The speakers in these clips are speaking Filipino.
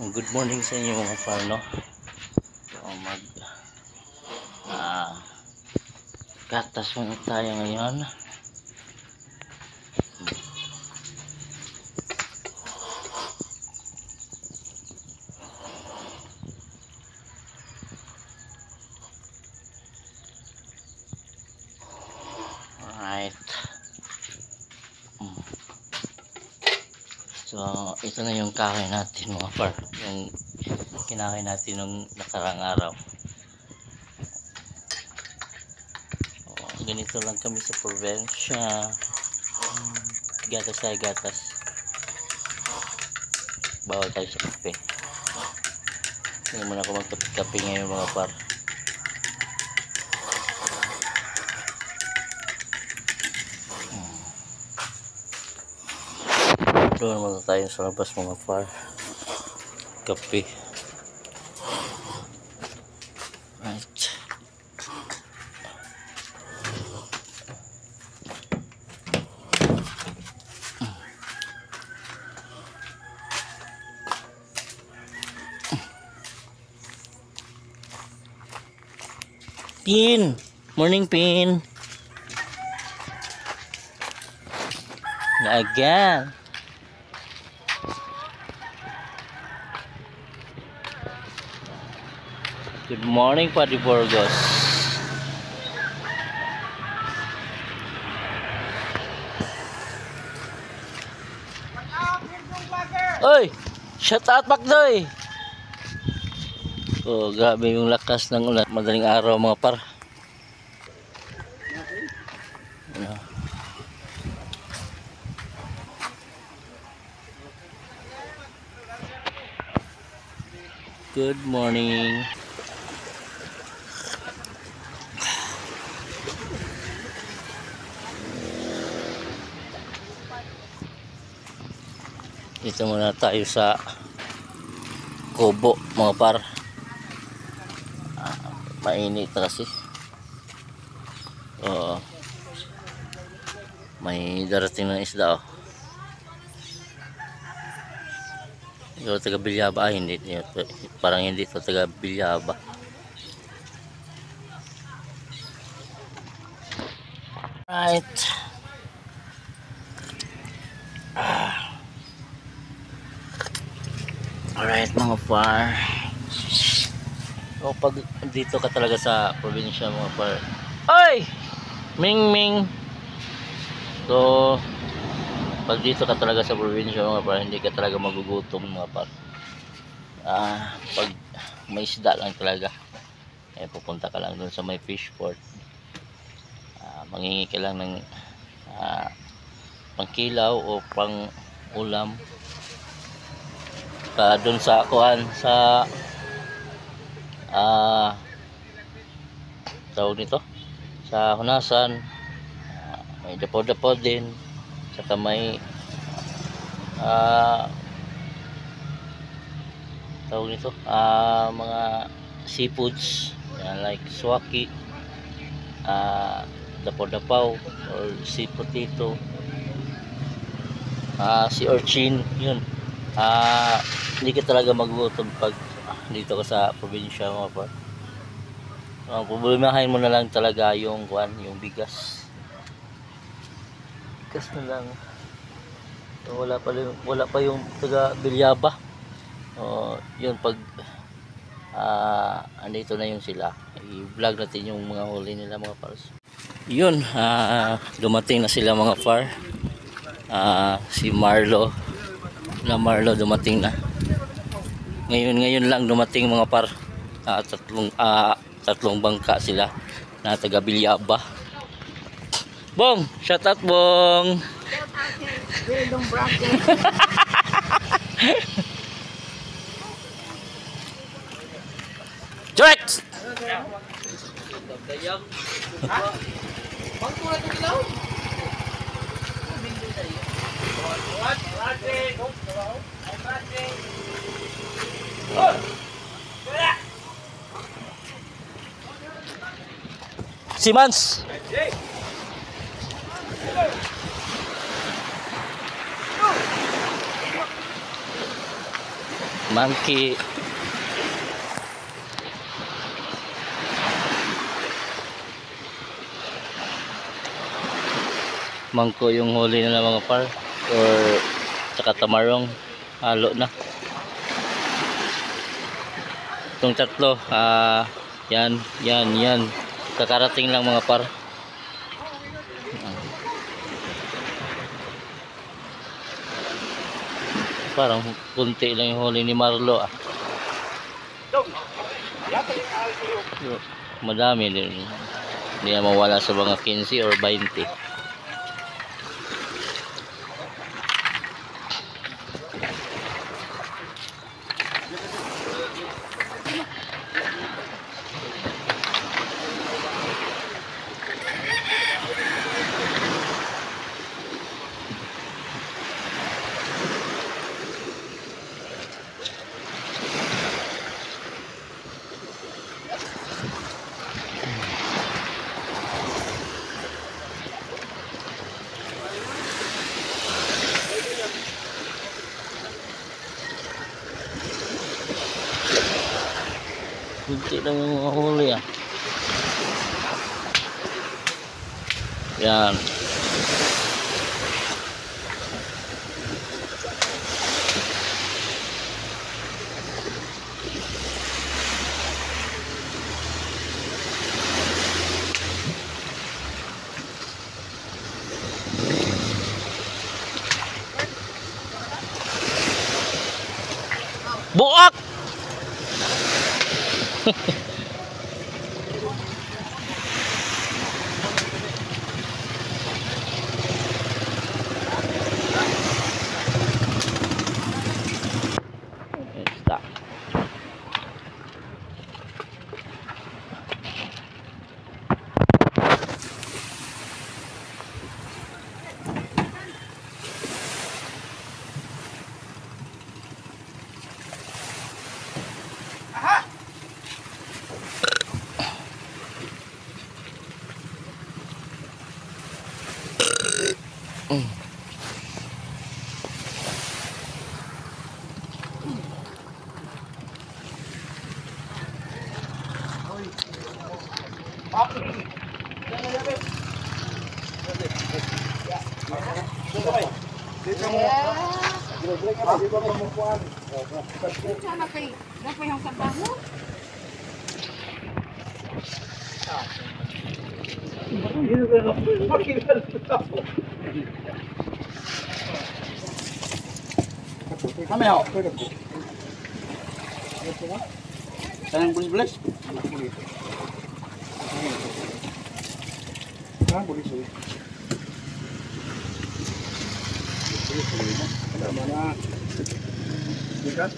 Good morning sa inyo mga farno. Mag gatas muna tayo ngayon. Alright. So ito na yung kahoy natin mga far. Yung kinakain natin nung nakarang araw. Ganito lang kami sa probinsya. Gatas ay gatas. Bawal tayo sa kape. Hindi muna ako magkape ngayon mga par. Doon muna tayo sa labas mga par. Kape. Right. Pin! Morning, Pin! Again! Good morning, Paddy Burgos! Oy! Shout out back doy! Oh, grabe yung lakas ng ulan. Madaling araw mga par. Good morning. Dito muna tayo sa Kubo mga par. Mainit na kasi. May darating ng isda oh. Ito taga Bilyaba. Hindi, parang hindi ito taga Bilyaba. Right. Alright mga par. O pag dito ka talaga sa probinsya mga par. Oy! Ming Ming. So pag dito ka talaga sa probinsya mga par, hindi ka talaga magugutom mga par. Pag may isda lang talaga, pupunta ka lang doon sa may fish port. Mangingi ka lang ng pangkilaw o pang ulam. Doon sa kuan sa tawag nito sa Hunasan, may dapo-dapo din, saka may tawag nito mga seafoods like swaki, dapo-dapaw or sea potato, sea urchin. Yun, hindi ka talaga magugutom pag dito ka sa probinsya mga par. Problemahin mo na lang talaga yung yung bigas na lang. So, wala pa yung taga Bilyaba. Yun pag andito na yung sila, i-vlog natin yung mga huli nila mga pars. Yun, dumating na sila mga par. Si Marlo dumating na. Ngayon lang dumating mga par. Tatlong bangka sila na taga Bilyaba. Bong, shout out Bong. Direct. Simans. monkey. Mangko yung huli nila mga par, or saka tamarong halo na. Itong tatlo, yan kakarating lang mga par. Parang kunti lang yung huli ni Marlo. Madami din, hindi na mawala sa mga 15 or 20. Kunti lang yung mga huli yan. Buak. Stop. Kami ho. Sayang bulis-bulis. Ah, bulis-bulis. Mana? Dekat.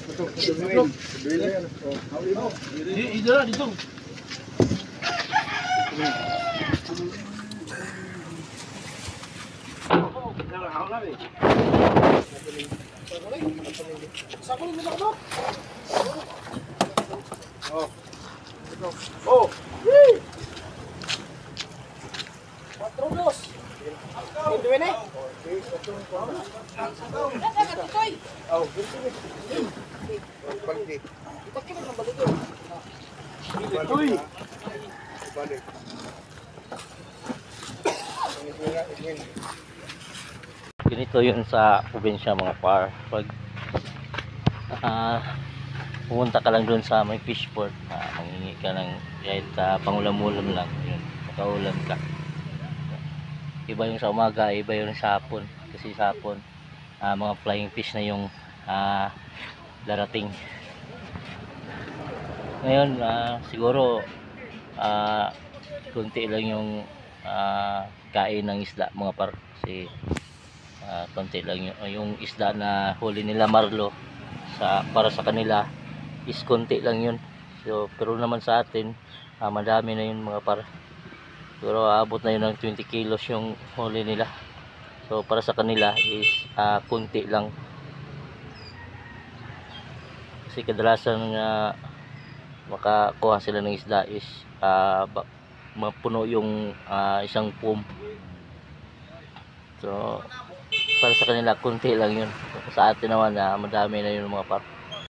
Betul. Ida di tu. Oh. Patrulos. Itu ini. Oh, Ganito yun sa probinsya mga par. Pag pumunta ka lang dun sa may fishport, mangingi ka ng kahit pangulam-ulam lang, yun, makaulam ka. Iba yung sa umaga, iba yung sa hapon, kasi sa hapon mga flying fish na yung darating. Ngayon siguro kunti lang yung kain ng isda mga par, kasi konti lang yung isda na huli nila Marlo para sa kanila is konti lang yun. So pero naman sa atin madami na yun mga par, pero aabot na yun ng 20 kilos yung huli nila. So para sa kanila is konti lang, kasi kadalasan makakuha sila ng isda is mapuno yung isang pum. So para sa kanila konti lang yun. sa atin naman na madami na yung mga